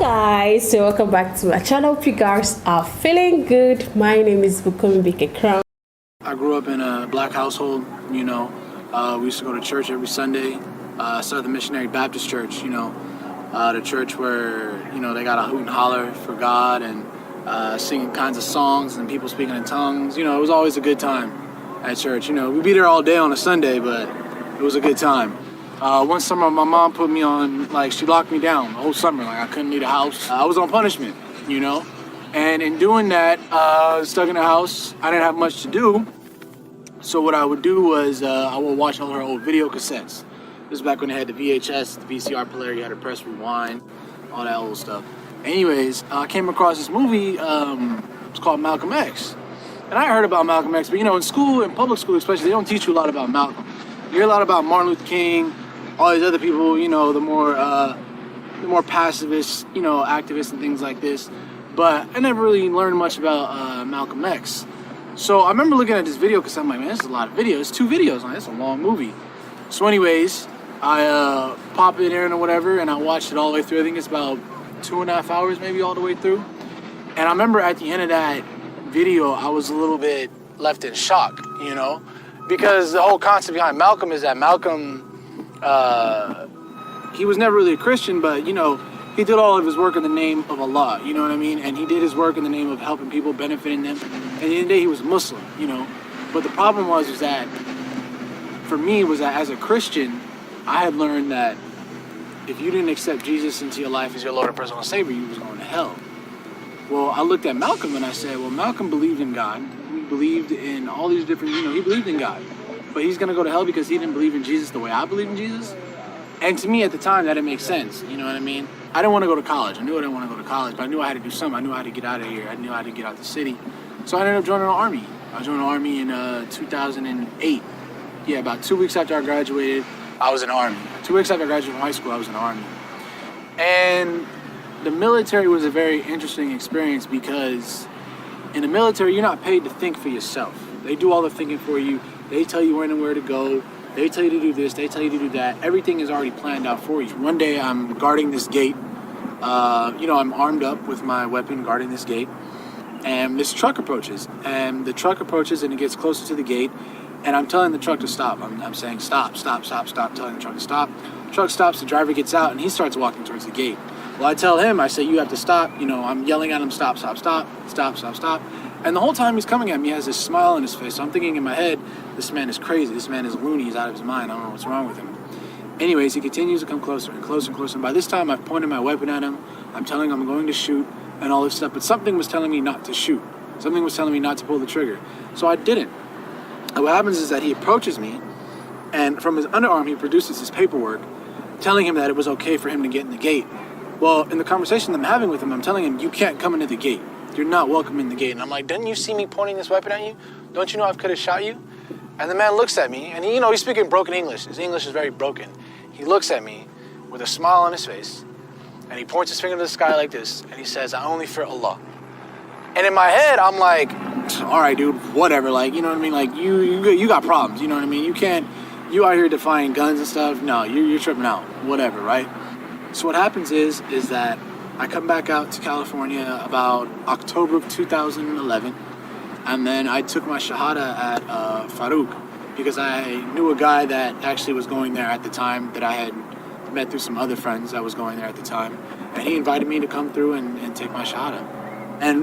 guys, so welcome back to my channel. Hope you guys are feeling good. My name is Bukomi Bikekram. I grew up in a black household, we used to go to church every Sunday. Started the Missionary Baptist Church, the church where, they got a hoot and holler for God and singing kinds of songs and people speaking in tongues. It was always a good time at church. We'd be there all day on a Sunday, but it was a good time. One summer, my mom put me on, she locked me down the whole summer. I couldn't leave the house. I was on punishment, And in doing that, stuck in the house, I didn't have much to do. So what I would do was I would watch all her old video cassettes. This is back when they had the VHS, the VCR player, you had to press rewind, all that old stuff. Anyways, I came across this movie, it's called Malcolm X. And I heard about Malcolm X, but in school, in public school especially, they don't teach you a lot about Malcolm. You hear a lot about Martin Luther King, all these other people, the more pacifist, activists and things like this. But I never really learned much about Malcolm X. So I remember looking at this video because I'm like, man, this is a lot of videos. It's 2 videos, man. It's a long movie. So anyways, I pop it in or whatever, and I watched it all the way through. I think it's about 2.5 hours maybe all the way through. And I remember at the end of that video, I was a little bit left in shock, because the whole concept behind Malcolm is that Malcolm, he was never really a Christian, but, he did all of his work in the name of Allah, you know what I mean? And he did his work in the name of helping people, benefiting them. And at the end of the day, he was Muslim, But the problem was that, for me, was that as a Christian, I had learned that if you didn't accept Jesus into your life as your Lord and personal Savior, you was going to hell. Well, I looked at Malcolm and I said, well, Malcolm believed in God. He believed in all these different, he believed in God. But he's going to go to hell because he didn't believe in Jesus the way I believe in Jesus. And to me at the time, that didn't make sense. You know what I mean? I didn't want to go to college. I knew I didn't want to go to college, but I knew I had to do something. I knew I had to get out of here. I knew I had to get out the city. So I ended up joining the Army. I joined the Army in 2008. Yeah, about 2 weeks after I graduated, I was in the Army. 2 weeks after I graduated from high school, I was in the Army. And the military was a very interesting experience because in the military, you're not paid to think for yourself. They do all the thinking for you. They tell you when and where to go. They tell you to do this. They tell you to do that. Everything is already planned out for you. One day, I'm guarding this gate. I'm armed up with my weapon, guarding this gate. And this truck approaches. And the truck approaches, and it gets closer to the gate. And I'm telling the truck to stop. I'm saying, stop, telling the truck to stop. The truck stops, the driver gets out, and he starts walking towards the gate. Well, I tell him, I say, you have to stop. I'm yelling at him, stop. And the whole time he's coming at me, he has this smile on his face. So I'm thinking in my head, this man is crazy. This man is loony. He's out of his mind. I don't know what's wrong with him. Anyways, he continues to come closer and closer and closer. And by this time, I've pointed my weapon at him. I'm telling him I'm going to shoot and all this stuff. But something was telling me not to shoot. Something was telling me not to pull the trigger. So I didn't. And what happens is that he approaches me, and from his underarm, he produces his paperwork telling him that it was okay for him to get in the gate. Well, in the conversation I'm having with him, I'm telling him, you can't come into the gate. You're not welcome in the gate. And I'm like, didn't you see me pointing this weapon at you? Don't you know I could have shot you? And the man looks at me, and he's speaking broken English. His English is very broken. He looks at me with a smile on his face, and he points his finger to the sky like this, and he says, I only fear Allah. And in my head, I'm like, all right, dude, whatever. You know what I mean? You got problems, you know what I mean? You out here defying guns and stuff. No, you're tripping out, whatever, right? So what happens is that I come back out to California about October of 2011, and then I took my Shahada at Farouk because I knew a guy that actually was going there at the time that I had met through some other friends that was going there at the time, and he invited me to come through and take my Shahada. And,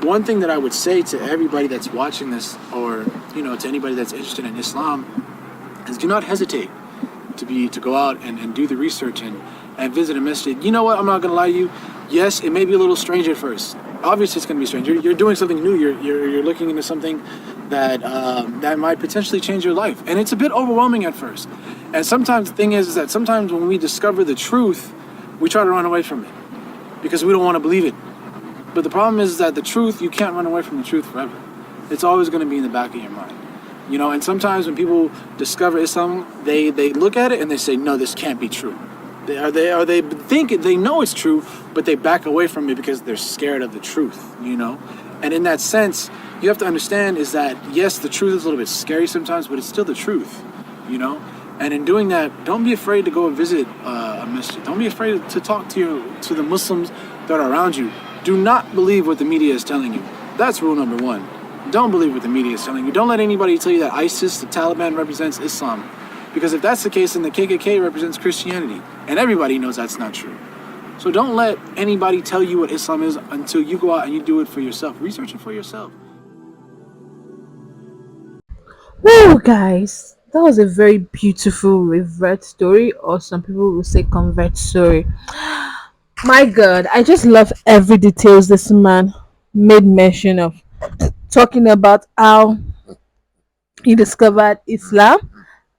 one thing that I would say to everybody that's watching this or, to anybody that's interested in Islam is do not hesitate to go out and do the research and visit a masjid. You know what? I'm not going to lie to you. Yes, it may be a little strange at first. Obviously, it's going to be strange. You're doing something new. You're looking into something that might potentially change your life. And it's a bit overwhelming at first. And sometimes the thing is that sometimes when we discover the truth, we try to run away from it because we don't want to believe it. But the problem is that the truth, you can't run away from the truth forever. It's always going to be in the back of your mind. And sometimes when people discover Islam, they look at it and they say, no, this can't be true. They think they know it's true, but they back away from it because they're scared of the truth, And in that sense, you have to understand is that, yes, the truth is a little bit scary sometimes, but it's still the truth, And in doing that, don't be afraid to go and visit a masjid. Don't be afraid to talk to the Muslims that are around you, do not believe what the media is telling you. That's rule number one. Don't believe what the media is telling you. Don't let anybody tell you that ISIS, the Taliban, represents Islam. Because if that's the case, then the KKK represents Christianity. And everybody knows that's not true. So don't let anybody tell you what Islam is until you go out and you do it for yourself. Research it for yourself. Well, guys, that was a very beautiful revert story, or some people will say convert story. My God, I just love every details this man made mention of, talking about how he discovered Islam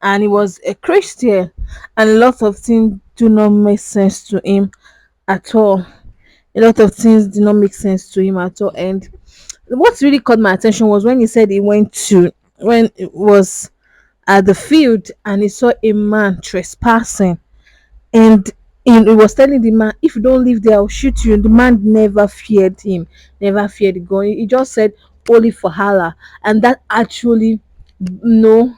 and he was a Christian, and a lot of things do not make sense to him at all. A lot of things did not make sense to him at all. And what really caught my attention was when he said he went to, when it was at the field, and he saw a man trespassing, and he was telling the man, if you don't leave there, I'll shoot you. The man never feared him, never feared God. He just said only for Allah, and that actually, no,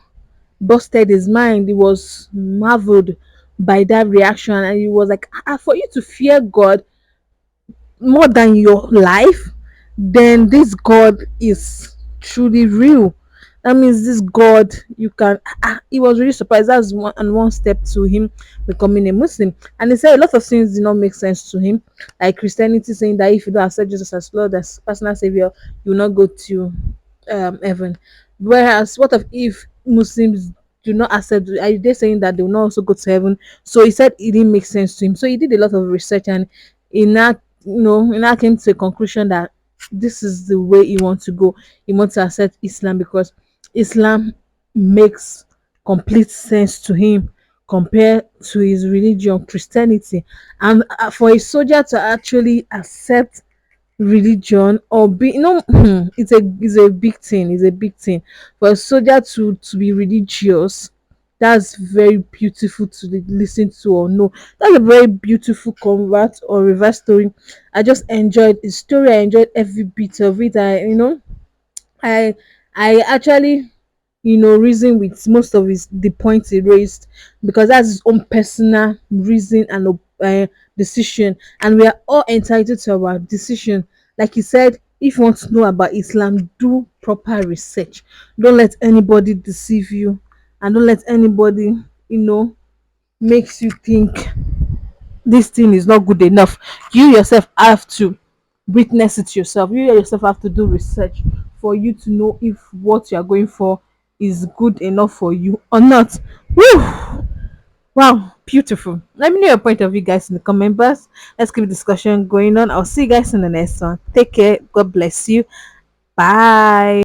busted his mind. He was marveled by that reaction, and he was like, for you to fear God more than your life, then this God is truly real. That means this God, you can. He was really surprised. That's one step to him becoming a Muslim. And he said a lot of things did not make sense to him, like Christianity saying that if you don't accept Jesus as Lord, as personal Savior, you will not go to heaven. Whereas, what if Muslims do not accept? Are they saying that they will not also go to heaven? So he said it didn't make sense to him. So he did a lot of research, and in that, he now came to a conclusion that this is the way he wants to go. He wants to accept Islam because Islam makes complete sense to him compared to his religion, Christianity. And for a soldier to actually accept religion, or be, it's a big thing. It's a big thing for a soldier to be religious. That's very beautiful to listen to or know. That's a very beautiful convert or reverse story. I just enjoyed the story. I enjoyed every bit of it. I I actually, reason with most of his the points he raised, because that's his own personal reason and decision, and we are all entitled to our decision. Like he said, if you want to know about Islam, do proper research. Don't let anybody deceive you, and don't let anybody, makes you think this thing is not good enough. You yourself have to witness it yourself. You yourself have to do research for you to know if what you are going for is good enough for you or not. Whew. Wow, beautiful. Let me know your point of view, guys, in the comment box. Let's keep the discussion going on. I'll see you guys in the next one. Take care. God bless you. Bye.